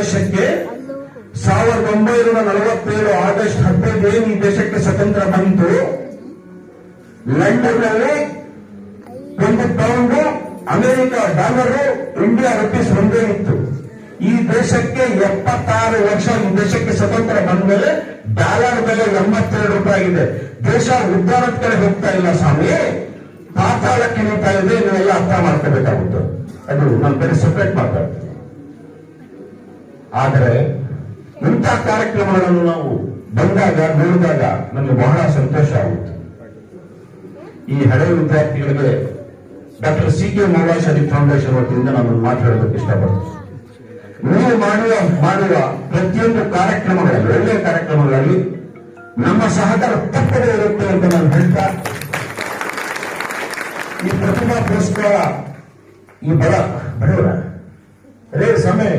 ದೇಶಕ್ಕೆ 1947 ಆಗಸ್ಟ್ 15 ಈ ದೇಶಕ್ಕೆ ಸ್ವತಂತ್ರ ಬಂತು. ಲಂಡನ್ನಲ್ಲಿ ಒಂದು pound America dollar, India rupees ಒಂದೇ ಇತ್ತು. ಈ ದೇಶಕ್ಕೆ 76 ವರ್ಷ ಈ ದೇಶಕ್ಕೆ ಸ್ವತಂತ್ರ ಬಂದ ಮೇಲೆ ಡಾಲರ್ ಬೆಲೆ 82 ರೂಪಾಯಿ ಆಗಿದೆ. ದೇಶ ಉದ್ದಾರದ ಕಡೆ ಹೋಗ್ತಾ ಇಲ್ಲ ಸ್ವಾಮಿ, ಪಾತಾಳಕ್ಕೆ ಇಳಿತಾ ಇದೆ. ನೀವೆಲ್ಲ ಅರ್ಥ ಮಾಡ್ಕೋಬೇಕಾಗುತ್ತೆ. ಅದು ನನ್ನ ಬೇರೆ ಸೆಪರೇಟ್ ಮಾತಾಡ್ತೀವಿ. ಆದರೆ ಇಂಥ ಕಾರ್ಯಕ್ರಮಗಳನ್ನು ನಾವು ಬಂದಾಗ ನೋಡಿದಾಗ ನಮಗೆ ಬಹಳ ಸಂತೋಷ ಆಗುತ್ತೆ. ಈ ಹಳೆಯ ವಿದ್ಯಾರ್ಥಿಗಳಿಗೆ ಡಾಕ್ಟರ್ CK ಮೌಲಾಶಾರಿ ಫೌಂಡೇಶನ್ ವತಿಯಿಂದ ನಾನು ಮಾತಾಡೋದಕ್ಕೆ ಇಷ್ಟಪಡ್ತೀನಿ. ನೀವು ಮಾಡುವ ಪ್ರತಿಯೊಂದು ಕಾರ್ಯಕ್ರಮಗಳಲ್ಲಿ, ಒಳ್ಳೆಯ ಕಾರ್ಯಕ್ರಮಗಳಲ್ಲಿ ನಮ್ಮ ಸಹಕಾರ ತಪ್ಪದೇ ಇರುತ್ತೆ ಅಂತ ನಾನು ಹೇಳ್ತಾ, ಈ ಪ್ರತಿಭಾ ಪುರಸ್ಕಾರ ಈ ಬಡವರ ರೇ ಸಮಯ